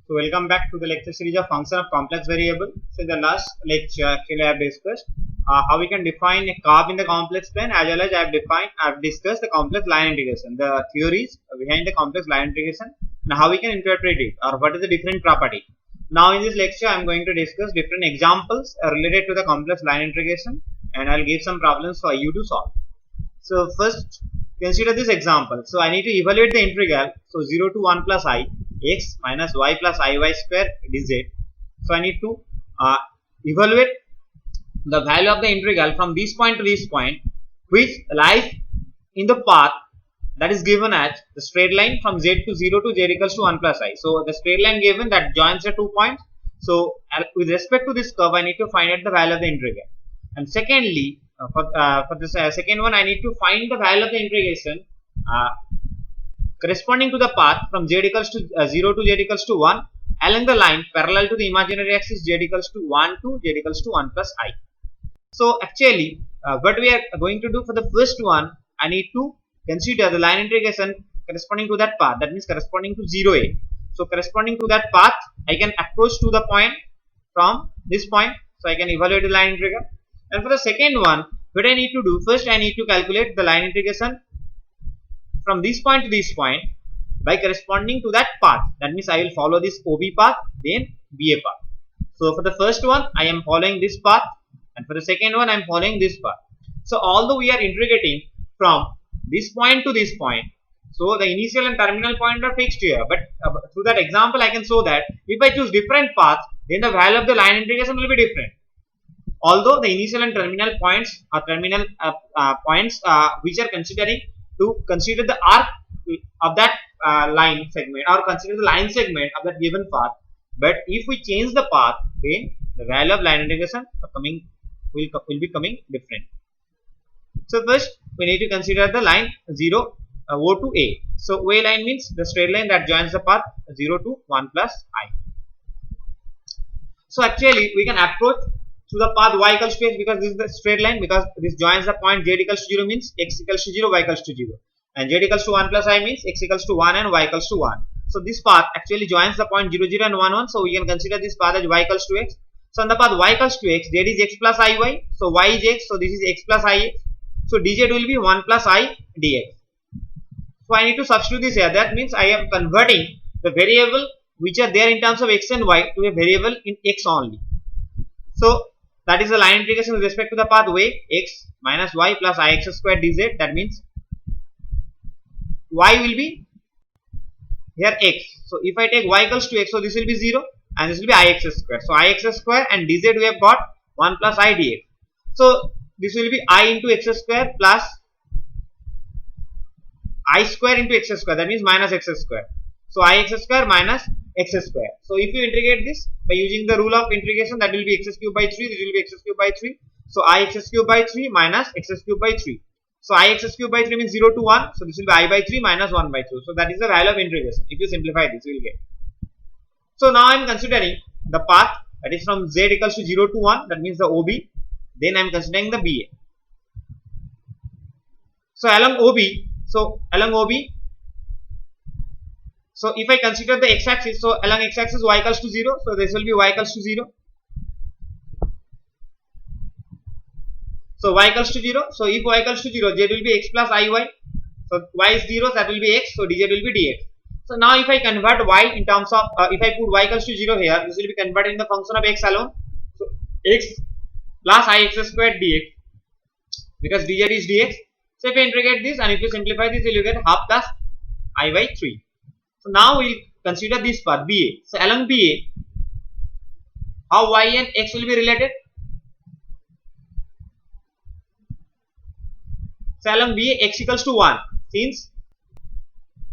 So welcome back to the lecture series of function of complex variable. So in the last lecture, actually I have discussed how we can define a curve in the complex plane, as well as I have discussed the complex line integration, the theories behind the complex line integration, and how we can interpret it, or what is the different property. Now in this lecture, I am going to discuss different examples related to the complex line integration, and I will give some problems for you to solve. So first, consider this example. So I need to evaluate the integral. So 0 to 1 plus I x minus y plus iy square dz. So I need to evaluate the value of the integral from this point to this point, which lies in the path that is given as the straight line from z to 0 to z equals to 1 plus I. So the straight line given that joins the 2 points. So with respect to this curve, I need to find out the value of the integral. And secondly, for this second one, I need to find the value of the integration corresponding to the path from z equals to 0 to z equals to 1 along the line parallel to the imaginary axis z equals to 1 to z equals to 1 plus I. So actually, what we are going to do for the first one, I need to consider the line integration corresponding to that path, that means corresponding to 0a. So corresponding to that path, I can approach to the point from this point, so I can evaluate the line integral. And for the second one, what I need to do, first I need to calculate the line integration from this point to this point by corresponding to that path. That means I will follow this OB path, then BA path. So for the first one, I am following this path, and for the second one, I am following this path. So although we are integrating from this point to this point, so the initial and terminal point are fixed here, but through that example, I can show that if I choose different paths, then the value of the line integration will be different. Although the initial and terminal points are terminal points which are considering to consider the arc of that line segment, or consider the line segment of that given path, but if we change the path, then the value of line integration will be coming different. So first we need to consider the line 0 O to A. So OA line means the straight line that joins the path 0 to 1 plus I. So actually we can approach to the path y equals to x, because this is the straight line, because this joins the point z equals to 0 means x equals to 0, y equals to 0, and z equals to 1 plus I means x equals to 1 and y equals to 1. So this path actually joins the point 0 0 and 1 1, so we can consider this path as y equals to x. So on the path y equals to x, z is x plus iy, so y is x, so this is x plus ix, so dz will be 1 plus I dx. So I need to substitute this here. That means I am converting the variable which are there in terms of x and y to a variable in x only. So that is the line integration with respect to the path way x minus y plus ix square dz. That means y will be here x. So if I take y equals to x, so this will be 0 and this will be ix square. So ix square and dz we have got 1 plus I dx. So this will be I into x square plus I square into x square, that means minus x square. So ix square minus x square. So if you integrate this by using the rule of integration, that will be x cube by 3, this will be x cube by 3. So ix cube by 3 minus x cube by 3. So ix cube by 3 means 0 to 1. So this will be I by 3 minus 1 by 2. So that is the value of integration. If you simplify this, you will get. So now I am considering the path that is from z equals to 0 to 1. That means the OB. Then I am considering the BA. So along OB, so if I consider the x-axis, so along x-axis y equals to 0, so this will be y equals to 0. So y equals to 0. So if y equals to 0, z will be x plus iy. So y is 0, that will be x. So dz will be dx. So now if I convert y in terms of, if I put y equals to 0 here, this will be converted in the function of x alone. So x plus ix squared dx, because dz is dx. So if you integrate this and if you simplify this, you will get half plus I by 3. So now we will consider this path BA. So along BA, how y and x will be related? So along BA, x equals to 1, since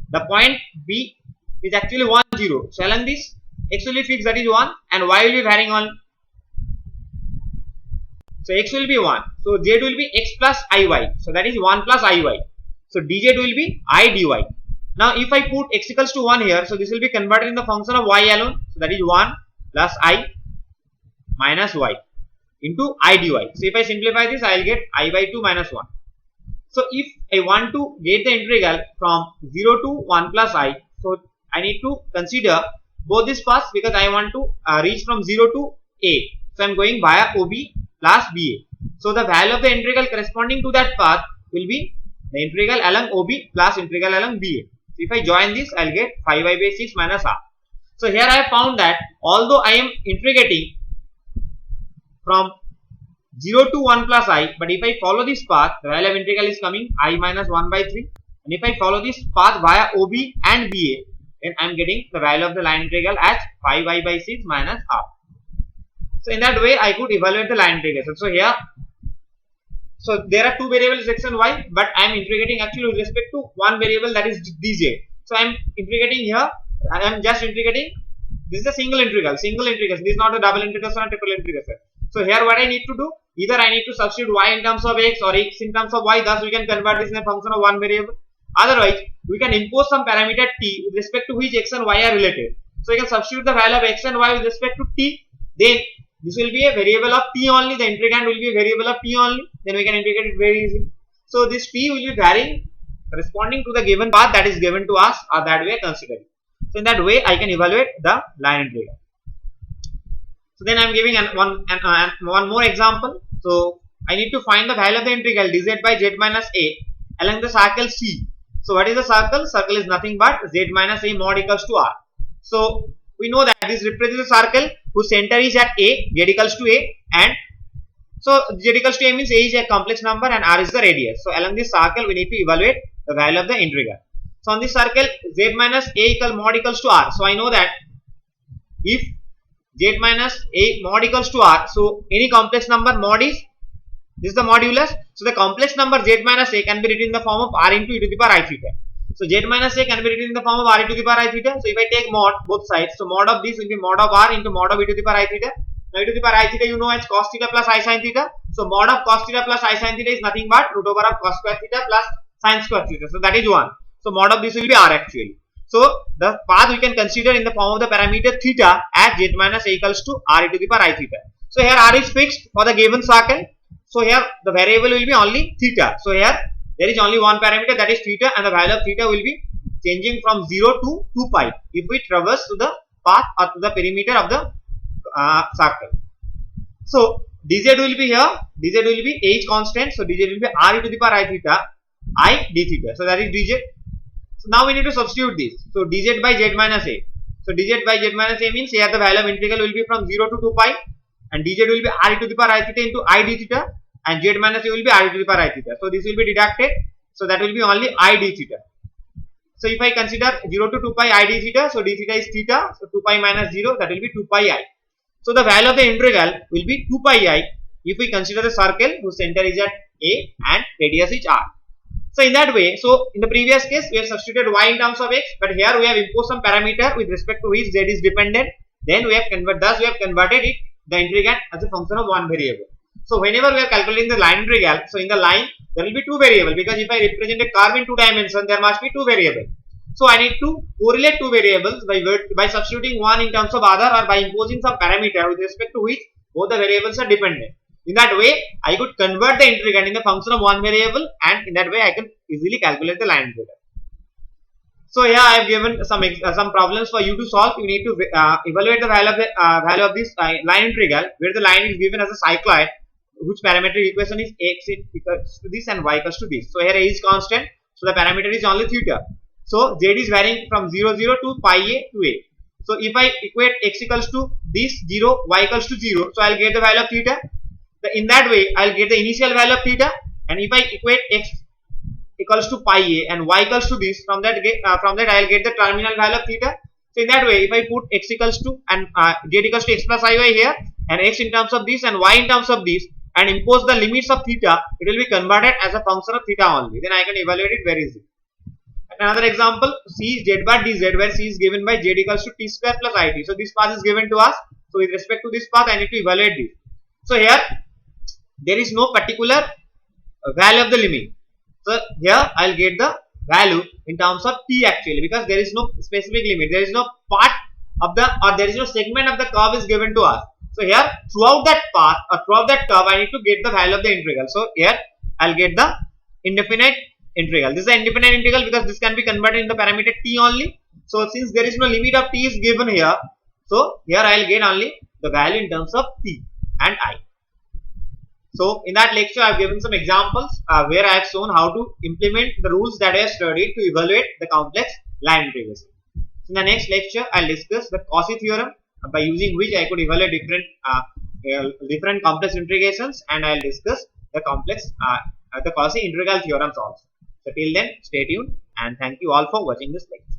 the point B is actually 1 0. So along this, x will be fixed, that is 1, and y will be varying on. So x will be 1. So z will be x plus iy. So that is 1 plus iy. So dz will be I dy. Now if I put x equals to 1 here, so this will be converted in the function of y alone. So that is 1 plus I minus y into I dy. So if I simplify this, I will get I by 2 minus 1. So if I want to get the integral from 0 to 1 plus I, so I need to consider both these paths because I want to reach from 0 to a. So I am going via OB plus BA. So the value of the integral corresponding to that path will be the integral along OB plus integral along BA. So if I join this, I will get 5y by 6 minus r. So here I have found that although I am integrating from 0 to 1 plus I, but if I follow this path, the value of integral is coming I minus 1 by 3. And if I follow this path via OB and BA, then I am getting the value of the line integral as 5y by 6 minus r. So in that way, I could evaluate the line integration. So here, so there are two variables x and y, but I am integrating actually with respect to one variable, that is dz. So I am integrating here. I am just integrating. This is a single integration. This is not a double integration or triple integration. So here what I need to do, either I need to substitute y in terms of x or x in terms of y, thus we can convert this in a function of one variable. Otherwise, we can impose some parameter t with respect to which x and y are related. So you can substitute the value of x and y with respect to t, then this will be a variable of t only, the integrand will be a variable of t only, then we can integrate it very easily. So this t will be varying corresponding to the given path that is given to us, or that we are considering. So in that way I can evaluate the line integral. So then I am giving one more example. So I need to find the value of the integral dz by z minus a along the circle C. So what is the circle? Circle is nothing but z minus a mod equals to r. So we know that this represents a circle whose center is at a, z equals to a, and so z equals to a means a is a complex number and r is the radius. So along this circle we need to evaluate the value of the integral. So on this circle z minus a equal mod equals to r. So I know that if z minus a mod equals to r, so any complex number mod is, this is the modulus. So the complex number z minus a can be written in the form of r into e to the power I theta. So z minus a can be written in the form of r e to the power I theta. So if I take mod both sides, so mod of this will be mod of r into mod of e to the power I theta. Now e to the power I theta you know as cos theta plus I sin theta. So mod of cos theta plus I sin theta is nothing but root over of cos square theta plus sin square theta. So that is 1. So mod of this will be r actually. So the path we can consider in the form of the parameter theta as z minus a equals to r e to the power I theta. So here r is fixed for the given circle. So here the variable will be only theta. So here there is only one parameter, that is theta, and the value of theta will be changing from 0 to 2 pi if we traverse to the path or to the perimeter of the circle. So dz will be here, dz will be a is constant, so dz will be r e to the power I theta I d theta. So that is dz. So now we need to substitute this. So dz by z minus a. So dz by z minus a means here the value of integral will be from 0 to 2 pi, and dz will be r e to the power I theta into I d theta, and z minus a will be r e to the power I theta. So this will be deducted. So that will be only I d theta. So if I consider 0 to 2 pi I d theta, so d theta is theta. So 2 pi minus 0, that will be 2 pi I. So the value of the integral will be 2 pi I if we consider the circle whose center is at a and radius is r. So in that way, so in the previous case we have substituted y in terms of x, but here we have imposed some parameter with respect to which z is dependent. Then we have converted it, the integrand, as a function of one variable. So whenever we are calculating the line integral, so in the line there will be two variables, because if I represent a curve in two dimensions, there must be two variables. So I need to correlate two variables by substituting one in terms of other, or by imposing some parameter with respect to which both the variables are dependent. In that way, I could convert the integrand in the function of one variable, and in that way I can easily calculate the line integral. So here I have given some problems for you to solve. You need to evaluate the value of this line integral, where the line is given as a cycloid, whose parametric equation is x equals to this and y equals to this. So here a is constant, so the parameter is only theta. So z is varying from 0 0 to pi a to a. So if I equate x equals to this 0, y equals to 0, so I will get the value of theta. In that way I will get the initial value of theta, and if I equate x equals to pi a and y equals to this, from that I will get the terminal value of theta. So in that way, if I put x equals to and z equals to x plus iy here, and x in terms of this and y in terms of this, and impose the limits of theta, it will be converted as a function of theta only. Then I can evaluate it very easily. Another example, C is z bar dz, where C is given by z equals to t square plus it. So this path is given to us. So with respect to this path, I need to evaluate this. So here there is no particular value of the limit. So here I will get the value in terms of t actually, because there is no specific limit. There is no part of the, or there is no segment of the curve is given to us. So here throughout that path or throughout that curve, I need to get the value of the integral. So here I will get the indefinite integral. This is an indefinite integral because this can be converted in the parameter t only. So since there is no limit of t is given here, so here I will get only the value in terms of t and I. So in that lecture I have given some examples where I have shown how to implement the rules that I have studied to evaluate the complex line integration. So in the next lecture I will discuss the Cauchy theorem by using which I could evaluate different complex integrations, and I will discuss the Cauchy integral theorems also. So till then, stay tuned and thank you all for watching this lecture.